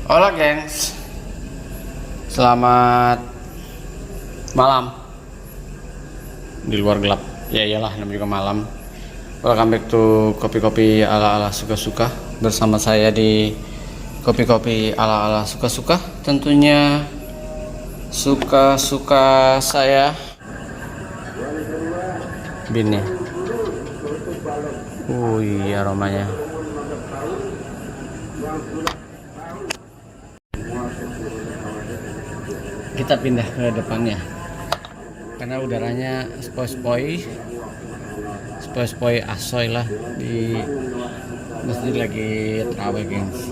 Hola gengs, selamat malam. Di luar gelap, ya iyalah namanya juga malam. Welcome back to kopi-kopi ala-ala suka-suka. Bersama saya di kopi-kopi ala-ala suka-suka. Tentunya suka-suka saya Binnya. Iya aromanya. Kita pindah ke depannya karena udaranya spoi-spoi asoy lah di masjid lagi terawih gengs.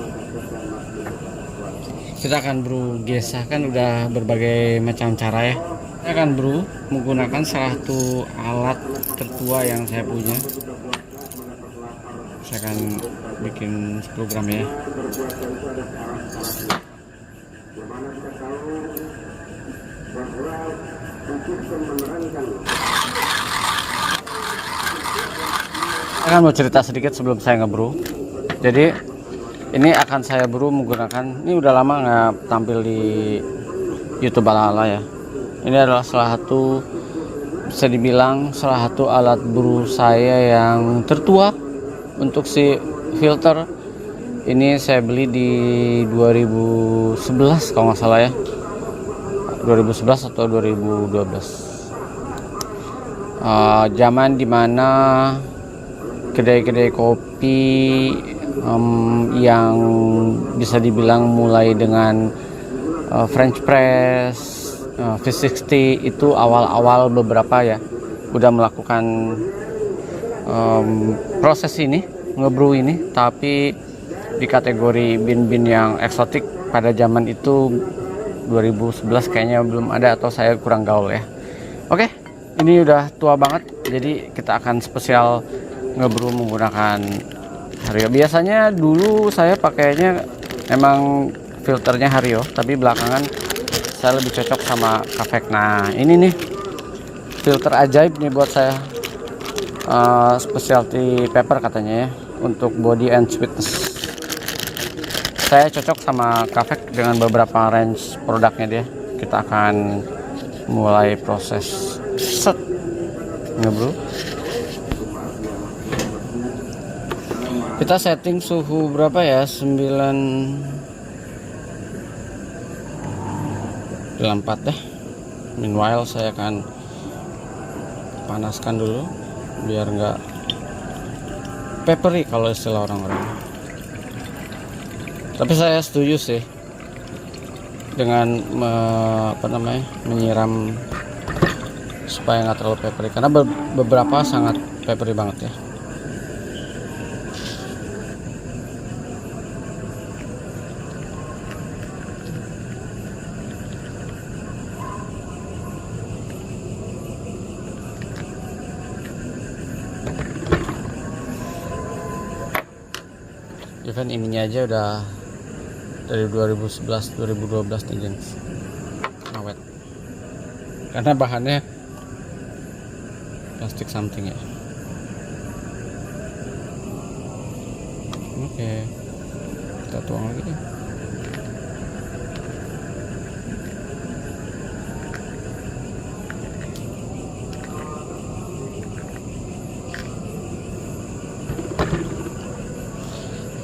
Kita akan brew gesah, kan udah berbagai macam cara ya. Kita akan brew menggunakan salah satu alat tertua yang saya punya. Saya akan bikin program ya. Saya mau cerita sedikit sebelum saya ngebrew. Jadi ini akan saya brew menggunakan, ini udah lama nggak tampil di YouTube ala-ala ya. Ini adalah salah satu, bisa dibilang salah satu alat brew saya yang tertua untuk si filter. Ini saya beli di 2011 kalau nggak salah ya, 2011 atau 2012. Zaman dimana kedai-kedai kopi yang bisa dibilang mulai dengan French press, V60 itu awal-awal beberapa ya udah melakukan proses ini, ngebrew ini, tapi di kategori bin-bin yang eksotik pada zaman itu 2011 kayaknya belum ada atau saya kurang gaul ya. Oke, ini udah tua banget, jadi kita akan spesial ngebrew menggunakan Hario. Biasanya dulu saya pakainya emang filternya Hario, tapi belakangan saya lebih cocok sama Kavek. Nah ini nih filter ajaib nih buat saya, specialty paper katanya ya, untuk body and sweetness. Saya cocok sama Kavek dengan beberapa range produknya dia. Kita akan mulai proses set ngebrew. Kita setting suhu berapa ya? 994 deh. Meanwhile saya akan panaskan dulu biar enggak peppery kalau istilah orang-orang. Tapi saya setuju sih dengan menyiram supaya nggak terlalu peppery, karena beberapa sangat peppery banget ya. Event ininya aja udah dari 2011 2012 nih gengs, awet karena bahannya plastik something ya. Oke, kita tuang lagi ya.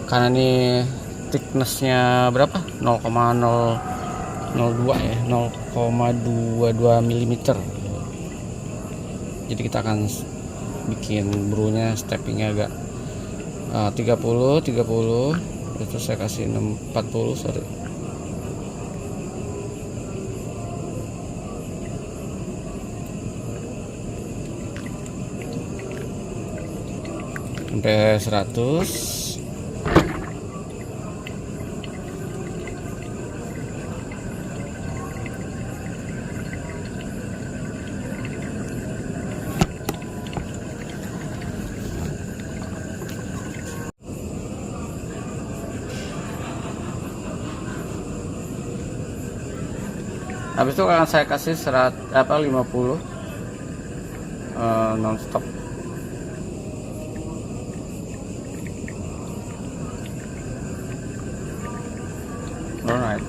Karena ini thicknessnya berapa? 0,002 ya, 0,22 mm. Jadi kita akan bikin brewnya steppingnya agak 30 itu saya kasih 40 sorry. Sampai 100. Habis itu akan saya kasih 50 nonstop. Alright.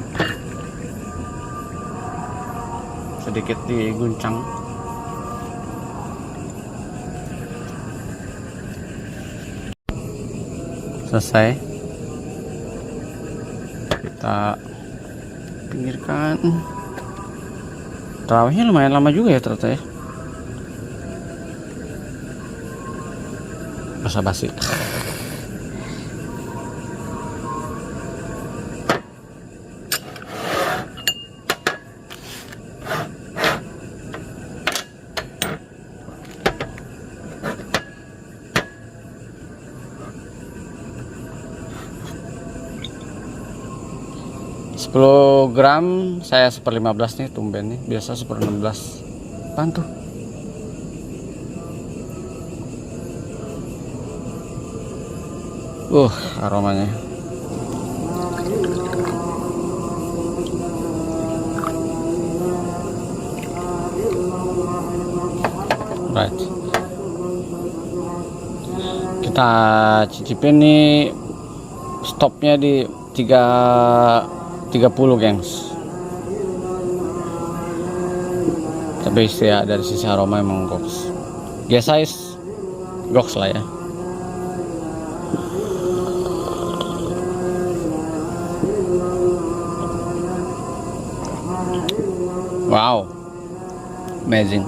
Sedikit diguncang. Selesai. Kita pinggirkan. Tarawihnya lumayan lama juga ya ternyata ya. Basa-basi. Sepuluh gram saya 1/15 nih, tumben nih, biasa 1/16. Apaan tuh? Aromanya. Right. Kita cicipin nih, stopnya di 30 gengs. Tapi ya dari sisi aroma emang goks. Ya size goks lah ya. Wow, amazing.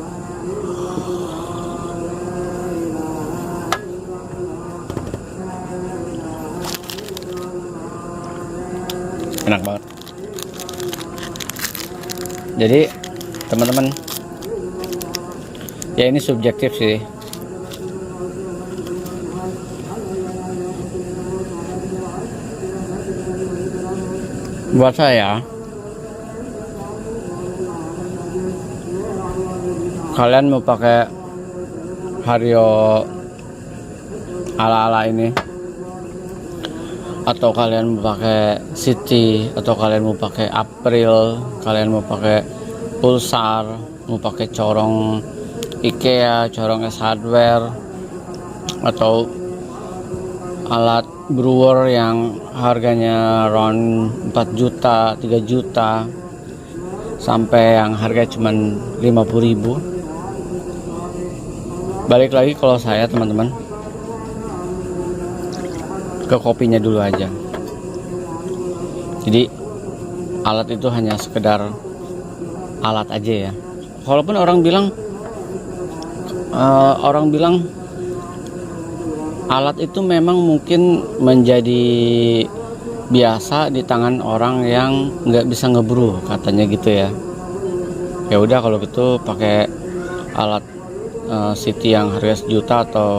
Enak banget. Jadi teman-teman, ya ini subjektif sih. Buat saya, kalian mau pakai Hario ala-ala ini, atau kalian mau pakai City, atau kalian mau pakai April, kalian mau pakai Pulsar, mau pakai corong IKEA, corong S Hardware, atau alat brewer yang harganya around 4 juta, 3 juta, sampai yang harga cuman 50.000. Balik lagi kalau saya teman-teman ke kopinya dulu aja. Jadi alat itu hanya sekedar alat aja ya. Walaupun orang bilang alat itu memang mungkin menjadi biasa di tangan orang yang nggak bisa ngebrew, katanya gitu ya. Ya udah kalau gitu pakai alat City yang harga 1 juta, atau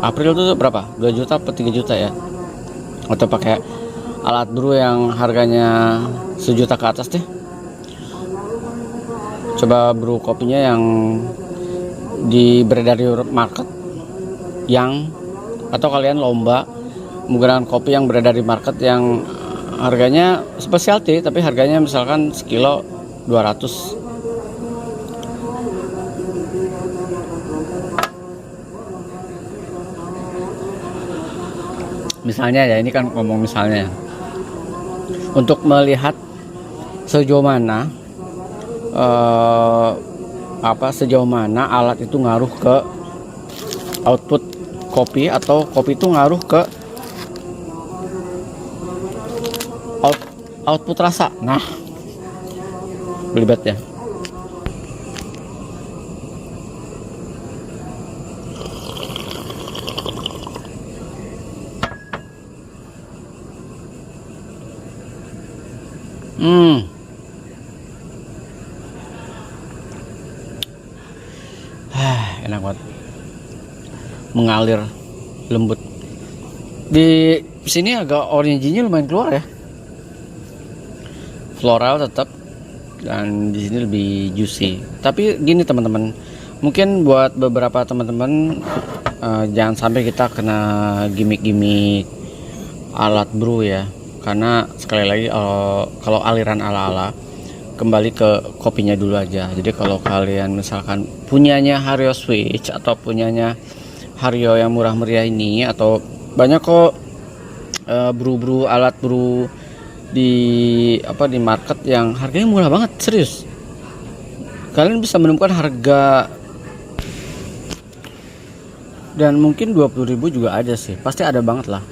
April itu berapa? 2 juta atau 3 juta ya? Atau pakai alat brew yang harganya 1 juta ke atas deh. Coba brew kopinya yang beredar di market, atau kalian lomba menggunakan kopi yang beredar di market yang harganya specialty tapi harganya misalkan sekilo 200. Misalnya ya, ini kan ngomong misalnya, untuk melihat sejauh mana sejauh mana alat itu ngaruh ke output kopi, atau kopi itu ngaruh ke output rasa. Nah, belibet ya. Enak banget, mengalir, lembut. Di sini agak orange-nya lumayan keluar ya, floral tetap, dan di sini lebih juicy. Tapi gini teman-teman, mungkin buat beberapa teman-teman jangan sampai kita kena gimmick-gimmick alat brew ya, karena sekali lagi kalau aliran ala-ala, kembali ke kopinya dulu aja. Jadi kalau kalian misalkan punyanya Hario Switch, atau punyanya Hario yang murah meriah ini, atau banyak kok brew alat brew di market yang harganya murah banget, serius. Kalian bisa menemukan harga dan mungkin 20.000 juga ada sih, pasti ada banget lah,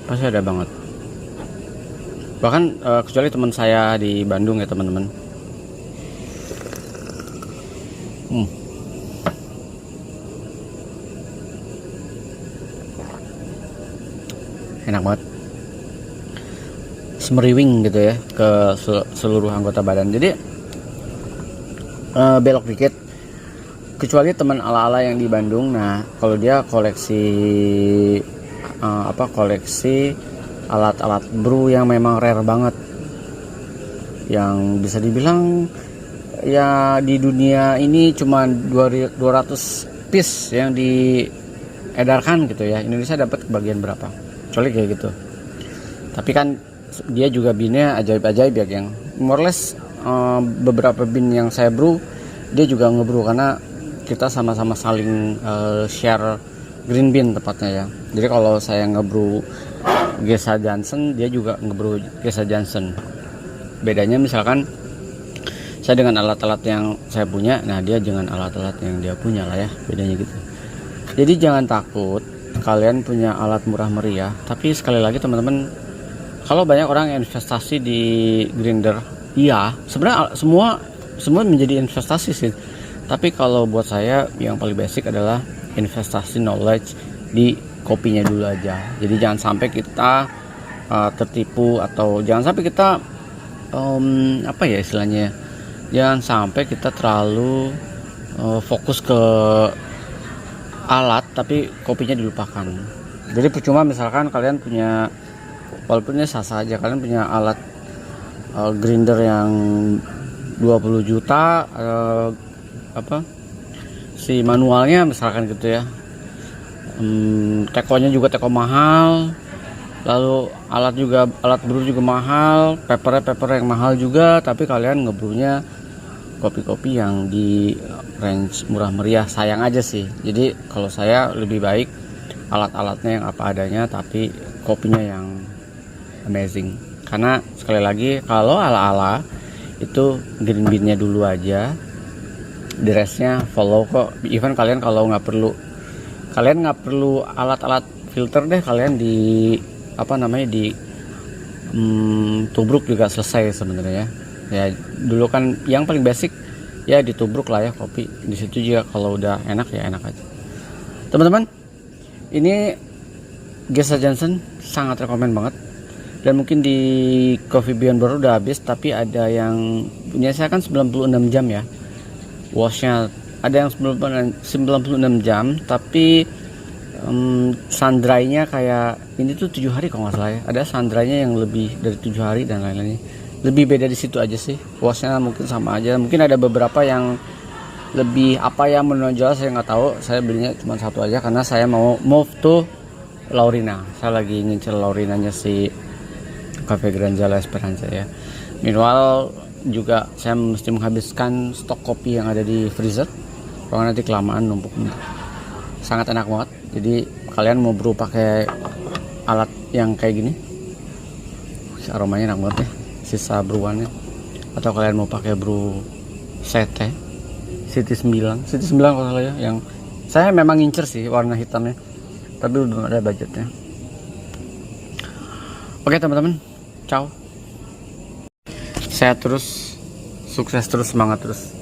pasti ada banget. Bahkan kecuali teman saya di Bandung ya teman-teman. Enak banget, semeriwing gitu ya ke seluruh anggota badan. Jadi belok dikit, kecuali teman ala-ala yang di Bandung. Nah kalau dia koleksi koleksi alat-alat brew yang memang rare banget, yang bisa dibilang ya di dunia ini cuma 200 piece yang diedarkan gitu ya. Indonesia dapat kebagian berapa, kecuali kayak gitu. Tapi kan dia juga binnya ajaib-ajaib ya geng, more or less. Beberapa bin yang saya brew dia juga ngebrew, karena kita sama-sama saling share green bean tepatnya ya. Jadi kalau saya ngebrew Gesa Johnson, dia juga ngebrew Gesa Johnson. Bedanya misalkan saya dengan alat-alat yang saya punya, nah dia dengan alat-alat yang dia punya lah ya, bedanya gitu. Jadi jangan takut kalian punya alat murah meriah, tapi sekali lagi teman-teman, kalau banyak orang yang investasi di grinder, iya sebenarnya semua menjadi investasi sih. Tapi kalau buat saya yang paling basic adalah investasi knowledge di kopinya dulu aja. Jadi jangan sampai kita tertipu, atau jangan sampai kita apa ya istilahnya, jangan sampai kita terlalu fokus ke alat tapi kopinya dilupakan. Jadi percuma misalkan kalian punya, walaupun ini sah-sah aja, kalian punya alat grinder yang 20 juta si manualnya misalkan gitu ya, tekonya juga teko mahal, lalu alat brew juga mahal, paper yang mahal juga, tapi kalian ngebrewnya kopi-kopi yang di range murah meriah, sayang aja sih. Jadi kalau saya lebih baik alat-alatnya yang apa adanya tapi kopinya yang amazing. Karena sekali lagi kalau ala-ala itu green bean-nya dulu aja, the restnya follow kok. Even kalian kalau nggak perlu alat-alat filter deh, kalian di tubruk juga selesai sebenarnya ya. Dulu kan yang paling basic ya ditubruk lah ya kopi, di situ juga kalau udah enak ya enak aja. Teman-teman, ini Gesa Johnson sangat rekomen banget. Dan mungkin di Coffee Beyond baru udah habis, tapi ada yang punya saya kan 96 jam ya washnya, ada yang 96 jam, tapi sun dry-nya kayak ini tuh 7 hari kalau nggak salah ya. Ada sun dry-nya yang lebih dari 7 hari dan lain-lainnya. Lebih beda di situ aja sih. Washnya mungkin sama aja. Mungkin ada beberapa yang lebih apa yang menonjol, saya nggak tahu. Saya belinya cuma satu aja karena saya mau move to Laurina. Saya lagi ngincer Laurinanya si Cafe Granja La Esperanza ya. Meanwhile juga saya mesti menghabiskan stok kopi yang ada di freezer, kalau nanti kelamaan numpuk. Sangat enak banget. Jadi kalian mau brew pakai alat yang kayak gini, aromanya enak banget ya, sisa brewannya. Atau kalian mau pakai brew sete City 9 kalau salah ya, yang saya memang ngincer sih warna hitamnya, tapi belum ada budgetnya. Oke teman-teman, ciao. Sehat terus, sukses terus, semangat terus.